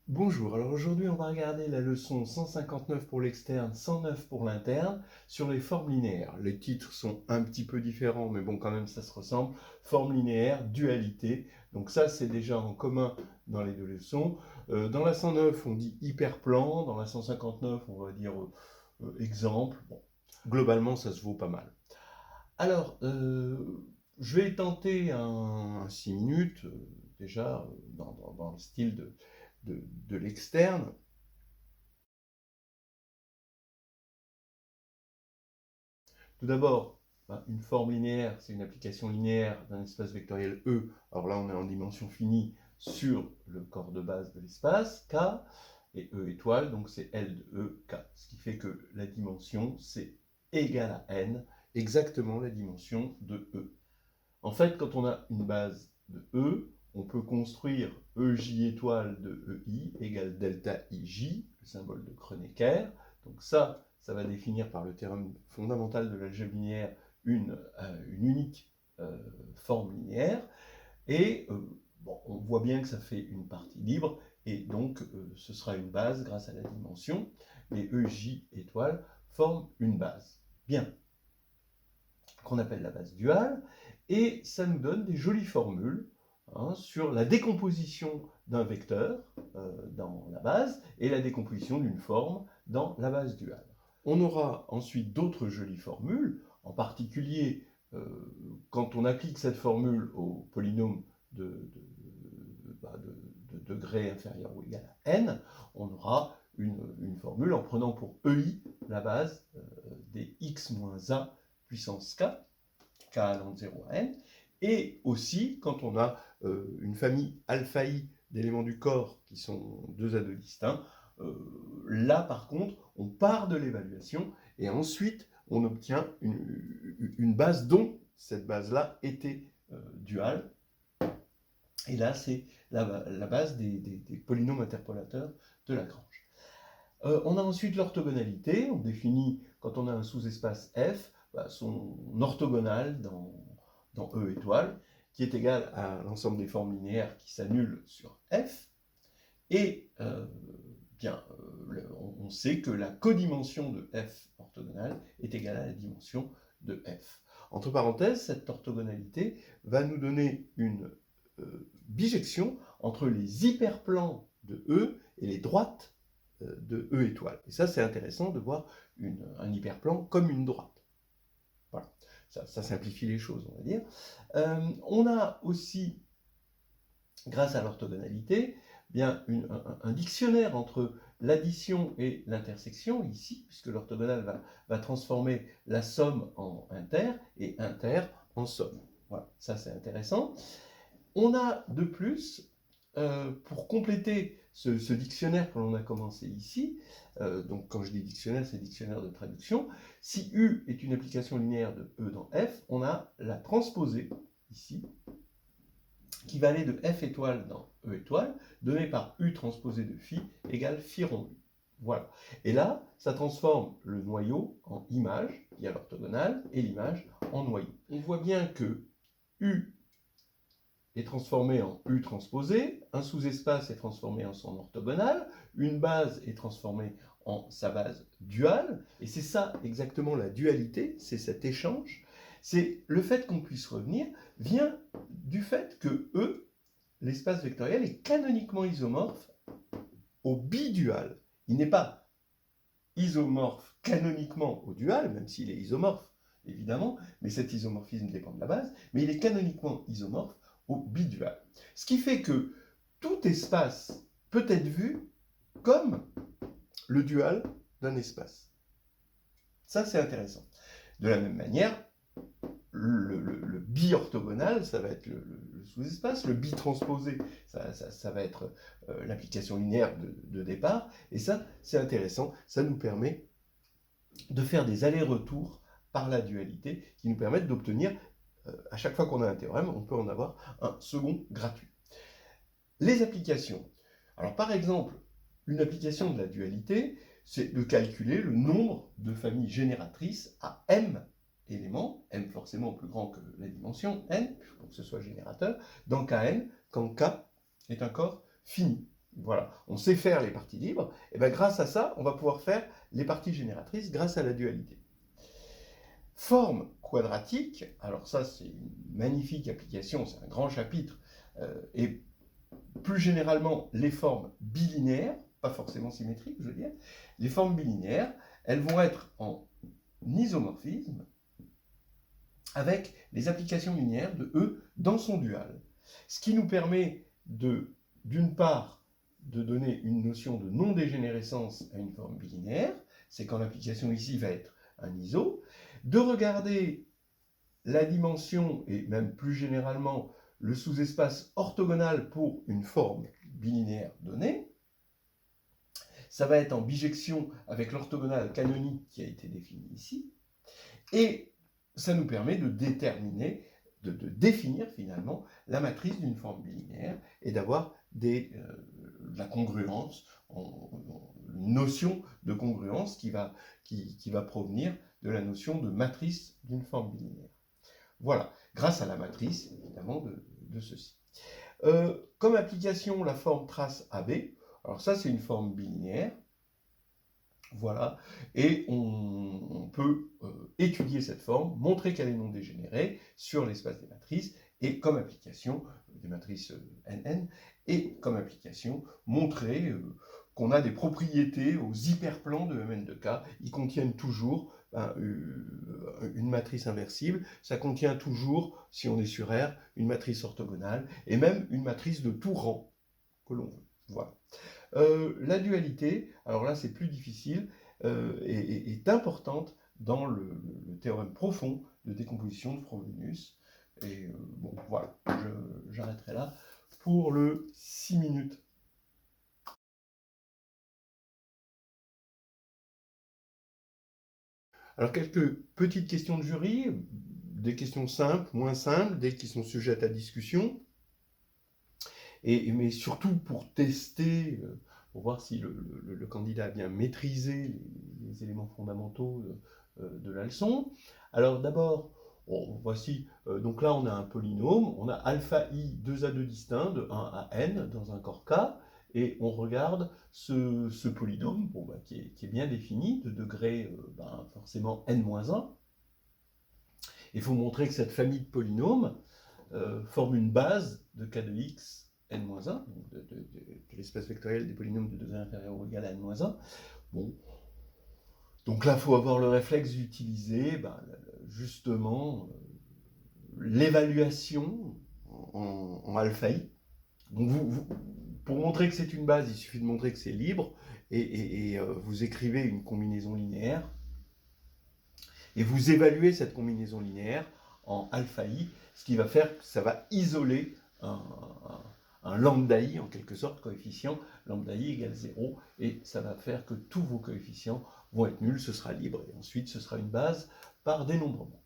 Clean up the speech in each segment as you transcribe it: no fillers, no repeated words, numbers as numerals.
Bonjour, alors aujourd'hui on va regarder la leçon 159 pour l'externe, 109 pour l'interne, sur les formes linéaires. Les titres sont un petit peu différents, mais bon quand même ça se ressemble. Forme linéaire, dualité, donc ça c'est déjà en commun dans les deux leçons. Dans la 109 on dit hyperplan, dans la 159 on va dire exemple. Bon, globalement ça se vaut pas mal. Alors, je vais tenter un 6 minutes, déjà dans le style de l'externe. Tout d'abord, une forme linéaire, c'est une application linéaire d'un espace vectoriel E. Alors là, on est en dimension finie sur le corps de base de l'espace, K, et E étoile, donc c'est L de E, K. Ce qui fait que la dimension, c'est égal à N, exactement la dimension de E. En fait, quand on a une base de E, on peut construire EJ étoile de EI égale delta IJ, le symbole de Kronecker. Donc ça va définir par le théorème fondamental de l'algèbre linéaire une unique forme linéaire. Et bon, on voit bien que ça fait une partie libre, et donc ce sera une base grâce à la dimension. Les EJ étoiles forment une base. Bien, qu'on appelle la base duale, et ça nous donne des jolies formules sur la décomposition d'un vecteur dans la base et la décomposition d'une forme dans la base duale. On aura ensuite d'autres jolies formules, en particulier quand on applique cette formule au polynôme de degré inférieur ou égal à n, on aura une formule en prenant pour EI la base des x moins a puissance k, k allant de 0 à n, et aussi quand on a une famille alpha i d'éléments du corps qui sont 2 à 2 distincts, là par contre on part de l'évaluation et ensuite on obtient une base dont cette base-là était duale. Et là c'est la base des polynômes interpolateurs de Lagrange. On a ensuite l'orthogonalité. On définit, quand on a un sous-espace F, son orthogonale dans E étoile, qui est égal à l'ensemble des formes linéaires qui s'annulent sur F. Et on sait que la codimension de F orthogonale est égale à la dimension de F. Entre parenthèses, cette orthogonalité va nous donner une bijection entre les hyperplans de E et les droites de E étoile. Et ça, c'est intéressant de voir un hyperplan comme une droite. Voilà, ça simplifie les choses, on va dire. On a aussi, grâce à l'orthogonalité, un dictionnaire entre l'addition et l'intersection, ici, puisque l'orthogonale va transformer la somme en inter et inter en somme. Voilà, ça c'est intéressant. On a de plus, pour compléter ce dictionnaire que l'on a commencé ici, donc quand je dis dictionnaire, c'est dictionnaire de traduction, si U est une application linéaire de E dans F, on a la transposée, ici, qui va aller de F étoile dans E étoile, donnée par U transposé de phi égale phi rond U. Voilà. Et là, ça transforme le noyau en image, qui est l'orthogonale, et l'image en noyau. On voit bien que U est transformé en U transposé, un sous-espace est transformé en son orthogonale, une base est transformée en sa base duale, et c'est ça exactement la dualité, c'est cet échange. C'est le fait qu'on puisse revenir vient du fait que E, l'espace vectoriel, est canoniquement isomorphe au bidual. Il n'est pas isomorphe canoniquement au dual, même s'il est isomorphe, évidemment, mais cet isomorphisme dépend de la base, mais il est canoniquement isomorphe au bidual. Ce qui fait que tout espace peut être vu comme le dual d'un espace. Ça, c'est intéressant. De la même manière, le bi-orthogonal, ça va être le sous-espace, le bi-transposé, ça va être l'application linéaire de départ, et ça, c'est intéressant, ça nous permet de faire des allers-retours par la dualité qui nous permettent d'obtenir, à chaque fois qu'on a un théorème, on peut en avoir un second gratuit. Les applications. Alors par exemple, une application de la dualité, c'est de calculer le nombre de familles génératrices à m éléments, m forcément plus grand que la dimension n, pour que ce soit générateur, dans Kn, quand K est un corps fini. voilà, on sait faire les parties libres, et bien grâce à ça, on va pouvoir faire les parties génératrices grâce à la dualité. Forme quadratique, alors ça c'est une magnifique application, c'est un grand chapitre, et plus généralement les formes bilinéaires, pas forcément symétriques, je veux dire, les formes bilinéaires, elles vont être en isomorphisme avec les applications linéaires de E dans son dual. Ce qui nous permet d'une part, de donner une notion de non-dégénérescence à une forme bilinéaire, c'est quand l'application ici va être un iso, de regarder la dimension, et même plus généralement le sous-espace orthogonal pour une forme bilinéaire donnée. Ça va être en bijection avec l'orthogonale canonique qui a été définie ici. Et ça nous permet de déterminer, de définir finalement la matrice d'une forme bilinéaire et d'avoir de la congruence, une notion de congruence qui va provenir de la notion de matrice d'une forme bilinéaire. Voilà, grâce à la matrice, évidemment, de ceci. Comme application, la forme trace AB. Alors ça, c'est une forme bilinéaire. Voilà, et on peut étudier cette forme, montrer qu'elle est non dégénérée sur l'espace des matrices, et comme application, des matrices NN, et comme application, montrer qu'on a des propriétés aux hyperplans de Mn de K. Ils contiennent toujours une matrice inversible, ça contient toujours, si on est sur R, une matrice orthogonale, et même une matrice de tout rang que l'on veut. Voilà. La dualité, alors là c'est plus difficile, est importante dans le théorème profond de décomposition de Frobenius. Et bon, voilà, j'arrêterai là pour le 6 minutes. Alors, quelques petites questions de jury, des questions simples, moins simples, des qui sont sujettes à discussion. Mais surtout pour tester, pour voir si le candidat a bien maîtrisé les éléments fondamentaux de la leçon. Alors d'abord, voici, donc là on a un polynôme, on a alpha i 2 à 2 distincts de 1 à n dans un corps K, et on regarde ce polynôme qui est bien défini, de degré forcément n-1. Il faut montrer que cette famille de polynômes forme une base de k de x n-1, donc de l'espace vectoriel des polynômes de degré inférieur ou égal à n-1. Bon. Donc là, il faut avoir le réflexe d'utiliser justement l'évaluation en alpha i. Donc pour montrer que c'est une base, il suffit de montrer que c'est libre, et vous écrivez une combinaison linéaire, et vous évaluez cette combinaison linéaire en alpha i, ce qui va faire que ça va isoler un lambda i, en quelque sorte, coefficient, lambda i égale 0, et ça va faire que tous vos coefficients vont être nuls, ce sera libre, et ensuite ce sera une base par dénombrement.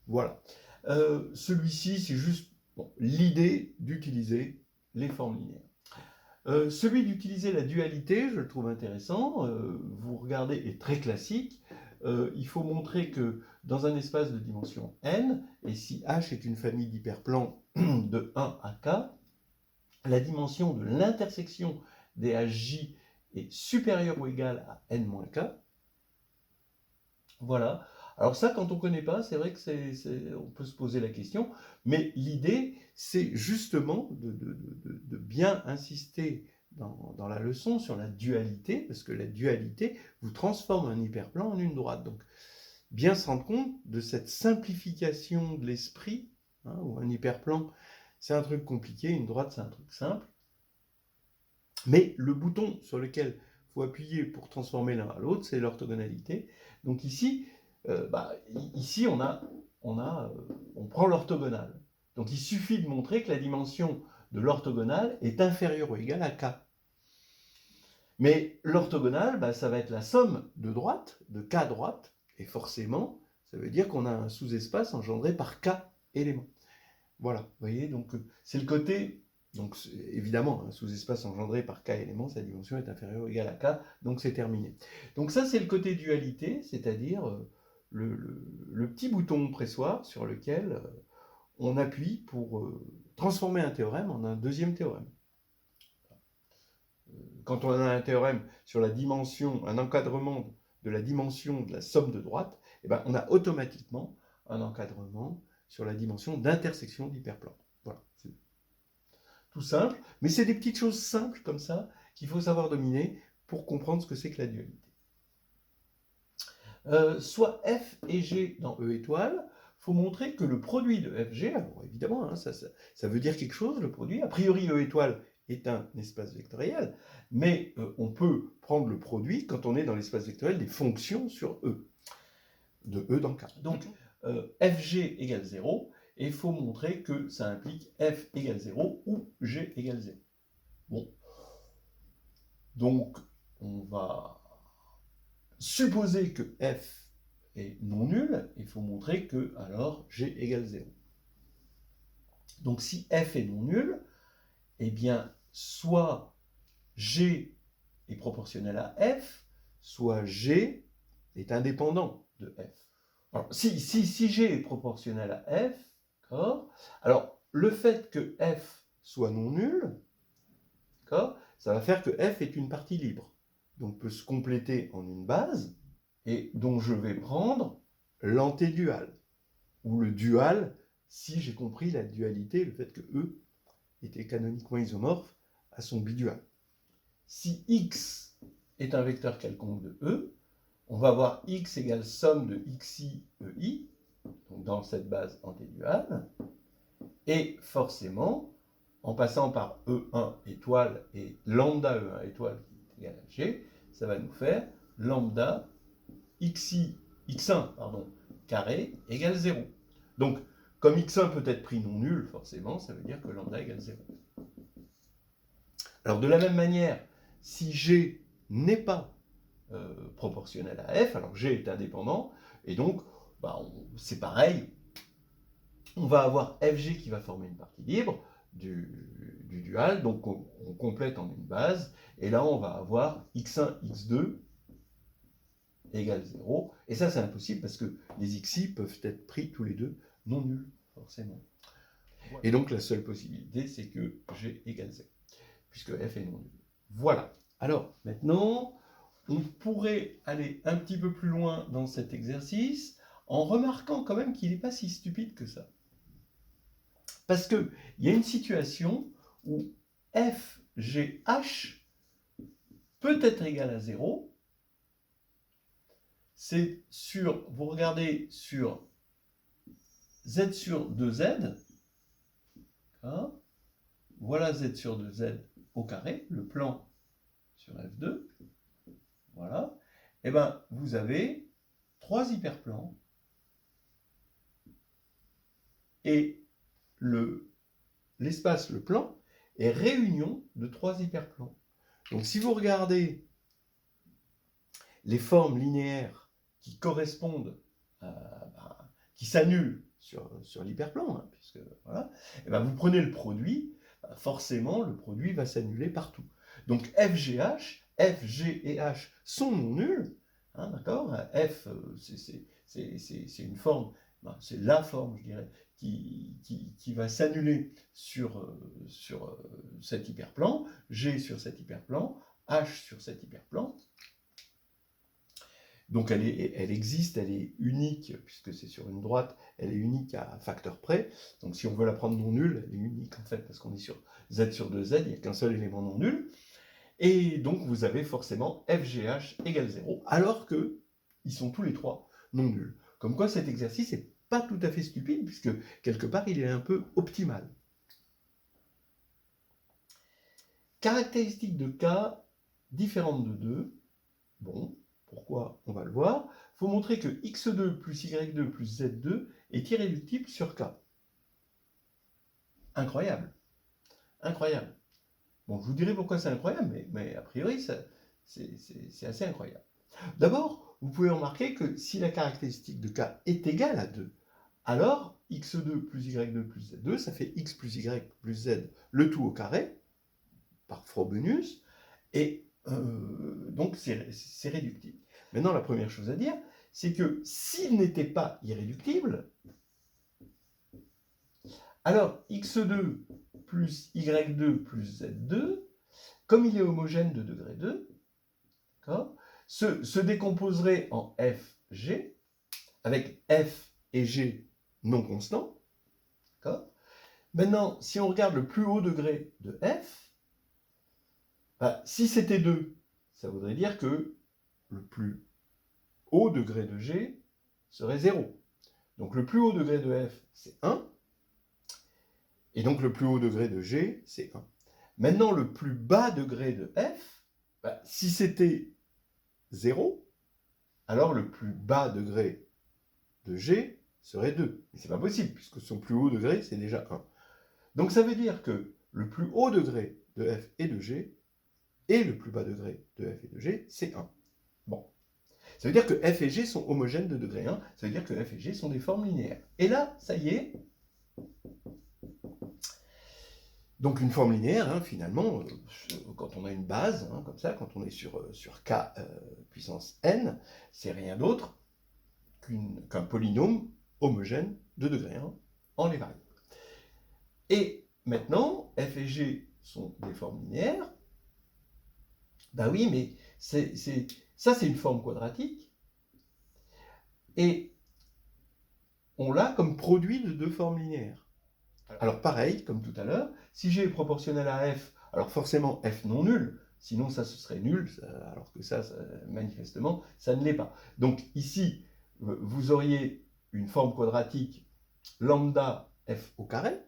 Voilà. Celui-ci, c'est juste l'idée d'utiliser les formes linéaires. Celui d'utiliser la dualité, je le trouve intéressant, vous regardez, est très classique. Il faut montrer que dans un espace de dimension n, et si H est une famille d'hyperplans de 1 à k, la dimension de l'intersection des HJ est supérieure ou égale à n-k. Voilà. Alors ça, quand on ne connaît pas, c'est vrai que on peut se poser la question, mais l'idée, c'est justement de bien insister dans la leçon sur la dualité, parce que la dualité vous transforme un hyperplan en une droite. Donc, bien se rendre compte de cette simplification de l'esprit, où un hyperplan, c'est un truc compliqué, une droite, c'est un truc simple. Mais le bouton sur lequel il faut appuyer pour transformer l'un à l'autre, c'est l'orthogonalité. Donc ici, on prend l'orthogonale. Donc il suffit de montrer que la dimension de l'orthogonale est inférieure ou égale à k. Mais l'orthogonale, ça va être la somme de droites, de k droites, et forcément, ça veut dire qu'on a un sous-espace engendré par k éléments. Voilà, vous voyez, donc c'est le côté... Donc évidemment, un sous-espace engendré par k éléments, sa dimension est inférieure ou égale à k, donc c'est terminé. Donc ça, c'est le côté dualité, c'est-à-dire le petit bouton pressoir sur lequel on appuie pour transformer un théorème en un deuxième théorème. quand on a un théorème sur la dimension, un encadrement de la dimension de la somme de droites, eh ben, on a automatiquement un encadrement sur la dimension d'intersection d'hyperplans. Voilà, c'est tout simple, mais c'est des petites choses simples comme ça qu'il faut savoir dominer pour comprendre ce que c'est que la dualité. Soit F et G dans E étoile, il faut montrer que le produit de FG, alors évidemment, hein, ça veut dire quelque chose, le produit. A priori, E étoile est un espace vectoriel, mais on peut prendre le produit quand on est dans l'espace vectoriel des fonctions sur E, de E dans K. Donc, FG égale 0, et il faut montrer que ça implique F égale 0 ou G égale 0. Bon. Donc, on va supposer que F est non nul, il faut montrer que alors G égale 0. Donc si F est non nul, eh bien soit G est proportionnel à F, soit G est indépendant de F. Alors, si G est proportionnel à F, d'accord, alors le fait que F soit non nul, d'accord, ça va faire que F est une partie libre. Donc peut se compléter en une base, et dont je vais prendre l'antédual, ou le dual, si j'ai compris la dualité, le fait que E était canoniquement isomorphe à son bidual. Si X est un vecteur quelconque de E, on va avoir X égale somme de XI EI, donc dans cette base antéduale, et forcément, en passant par E1 étoile et lambda E1 étoile qui est égal à G, ça va nous faire lambda x1 carré égale 0. Donc, comme x1 peut être pris non nul, forcément, ça veut dire que lambda égale 0. Alors, de la même manière, si G n'est pas proportionnel à F, alors G est indépendant, et donc, c'est pareil, on va avoir FG qui va former une partie libre du dual, donc on complète en une base, et là on va avoir x1, x2 égale 0, et ça c'est impossible parce que les xi peuvent être pris tous les deux non nuls, forcément. Et donc la seule possibilité c'est que G égale 0, puisque F est non nul. Voilà. Alors maintenant, on pourrait aller un petit peu plus loin dans cet exercice en remarquant quand même qu'il n'est pas si stupide que ça. Parce qu'il y a une situation où FGH peut être égal à 0. C'est sur, vous regardez sur Z sur 2Z, hein, voilà Z sur 2Z au carré, le plan sur F2, voilà, et bien vous avez 3 hyperplans, et l'espace, le plan, est réunion de 3 hyperplans. Donc si vous regardez les formes linéaires qui correspondent, qui s'annulent sur l'hyperplan, hein, puisque voilà, et ben vous prenez le produit, forcément le produit va s'annuler partout. Donc FGH, FG et H sont non nuls, hein, d'accord. F, c'est une forme, c'est la forme, je dirais, qui va s'annuler sur cet hyperplan, G sur cet hyperplan, H sur cet hyperplan. Donc elle existe, elle est unique, puisque c'est sur une droite, elle est unique à un facteur près. Donc si on veut la prendre non nulle, elle est unique en fait, parce qu'on est sur Z sur 2Z, il n'y a qu'un seul élément non nul. Et donc vous avez forcément FGH égale 0, alors qu'ils sont tous les trois non nuls. Comme quoi cet exercice n'est pas tout à fait stupide, puisque quelque part il est un peu optimal. Caractéristique de K différente de 2. Bon. Pourquoi? On va le voir. Il faut montrer que x2 plus y2 plus z2 est irréductible sur K. Incroyable. Incroyable. Bon, je vous dirai pourquoi c'est incroyable, mais a priori, c'est assez incroyable. D'abord, vous pouvez remarquer que si la caractéristique de K est égale à 2, alors x2 plus y2 plus z2, ça fait x plus y plus z, le tout au carré, par Frobenius, et donc c'est réductible. Maintenant, la première chose à dire, c'est que s'il n'était pas irréductible, alors x2 plus y2 plus z2 comme il est homogène de degré 2, se décomposerait en f, g, avec f et g non constants. Maintenant, si on regarde le plus haut degré de f, si c'était 2, ça voudrait dire que le plus haut degré de g serait 0. Donc le plus haut degré de f, c'est 1. Et donc le plus haut degré de g, c'est 1. Maintenant, le plus bas degré de f, si c'était 0, alors le plus bas degré de g serait 2. Mais c'est pas possible, puisque son plus haut degré, c'est déjà 1. Donc ça veut dire que le plus haut degré de f et de g, et le plus bas degré de f et de g, c'est 1. Bon. Ça veut dire que f et g sont homogènes de degré 1, ça veut dire que f et g sont des formes linéaires. Et là, ça y est. Donc une forme linéaire, finalement, quand on a une base, comme ça, quand on est sur k puissance n, c'est rien d'autre qu'un polynôme homogène de degré 1 en les variables. Et maintenant, f et g sont des formes linéaires. Ben oui, mais ça c'est une forme quadratique. Et on l'a comme produit de deux formes linéaires. Alors pareil, comme tout à l'heure, si g est proportionnel à f, alors forcément f non nul, sinon ça ce serait nul, alors que ça manifestement, ça ne l'est pas. Donc ici, vous auriez une forme quadratique lambda f au carré,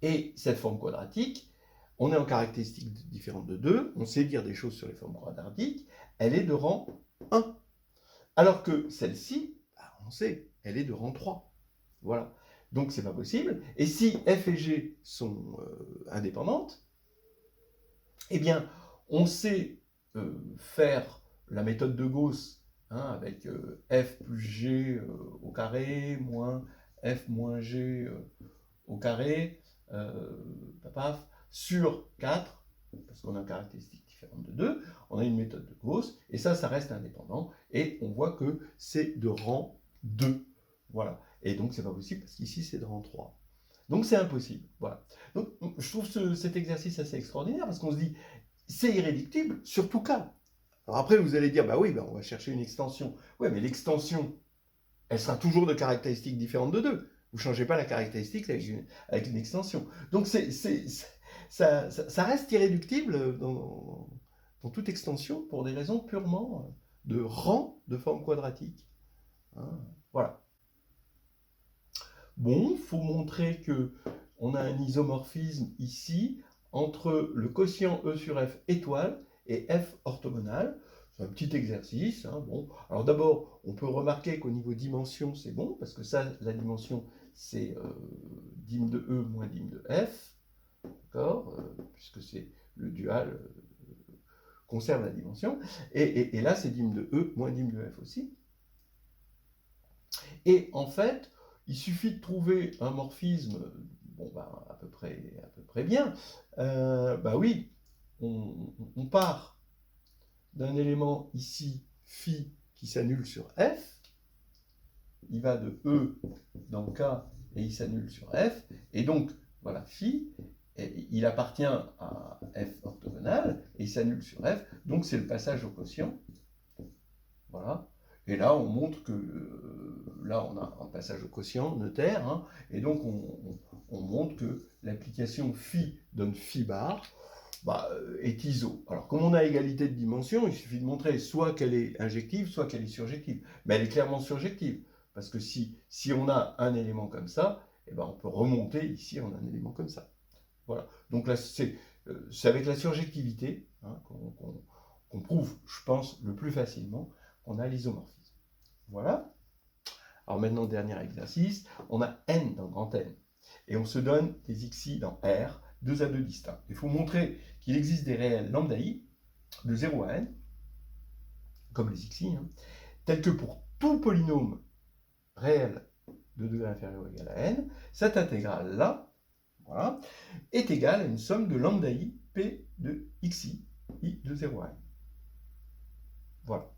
et cette forme quadratique, on est en caractéristique différente de 2, on sait dire des choses sur les formes quadratiques, elle est de rang 1. Alors que celle-ci, on sait, elle est de rang 3. Voilà. Donc c'est pas possible. Et si f et g sont indépendantes, eh bien, on sait faire la méthode de Gauss avec f plus g au carré moins f moins g au carré sur 4, parce qu'on a une caractéristique différente de 2, on a une méthode de Gauss, et ça reste indépendant, et on voit que c'est de rang 2. Voilà. Et donc, c'est pas possible, parce qu'ici, c'est de rang 3. Donc, c'est impossible. Voilà. Donc, je trouve cet exercice assez extraordinaire, parce qu'on se dit, c'est irréductible sur tout cas. Alors après, vous allez dire, bah oui, on va chercher une extension. Oui, mais l'extension, elle sera toujours de caractéristiques différentes de 2. Vous ne changez pas la caractéristique avec une extension. Donc, ça reste irréductible dans toute extension pour des raisons purement de rang de forme quadratique. Voilà. Bon, il faut montrer qu'on a un isomorphisme ici entre le quotient E sur F étoile et F orthogonal. C'est un petit exercice. Bon. Alors d'abord, on peut remarquer qu'au niveau dimension, c'est bon, parce que ça, la dimension, c'est dim de E moins dim de F. D'accord, puisque c'est le dual conserve la dimension. Et là, c'est dim de E moins dim de F aussi. Et en fait, il suffit de trouver un morphisme, à peu près bien. Oui, on part d'un élément ici, phi, qui s'annule sur F. Il va de E dans K et il s'annule sur F. Et donc, voilà, phi, il appartient à F orthogonal et il s'annule sur F. Donc, c'est le passage au quotient. Voilà. Et là, on montre que, là, on a un passage au quotient notaire, et donc on montre que l'application phi donne phi bar est iso. Alors, comme on a égalité de dimension, il suffit de montrer soit qu'elle est injective, soit qu'elle est surjective. Mais elle est clairement surjective, parce que si on a un élément comme ça, on peut remonter ici, on a un élément comme ça. Voilà. Donc là, c'est avec la surjectivité qu'on prouve, je pense, le plus facilement qu'on a l'isomorphisme. Voilà. Alors maintenant, dernier exercice, on a n dans grand N. Et on se donne des xi dans R, 2 à 2 distincts. Il faut montrer qu'il existe des réels lambda i, de 0 à n, comme les xi, tels que pour tout polynôme réel de degré inférieur ou égal à n, cette intégrale-là, voilà, est égale à une somme de lambda i, p de xi, i de 0 à n. Voilà.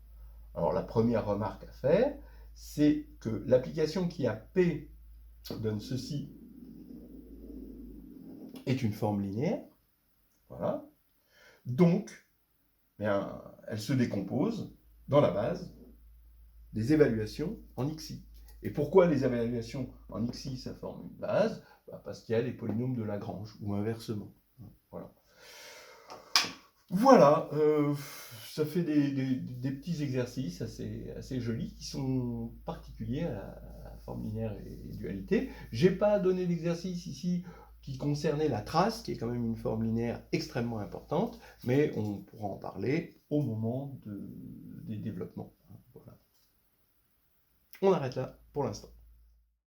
Alors la première remarque à faire, c'est que l'application qui a P donne ceci est une forme linéaire. Voilà. Donc, bien, elle se décompose dans la base des évaluations en XI. Et pourquoi les évaluations en XI, ça forme une base? Parce qu'il y a les polynômes de Lagrange, ou inversement. Voilà. Voilà, ça fait des petits exercices assez jolis qui sont particuliers à la forme linéaire et dualité. Je n'ai pas donné d'exercice ici qui concernait la trace, qui est quand même une forme linéaire extrêmement importante, mais on pourra en parler au moment des développements. Voilà. On arrête là pour l'instant.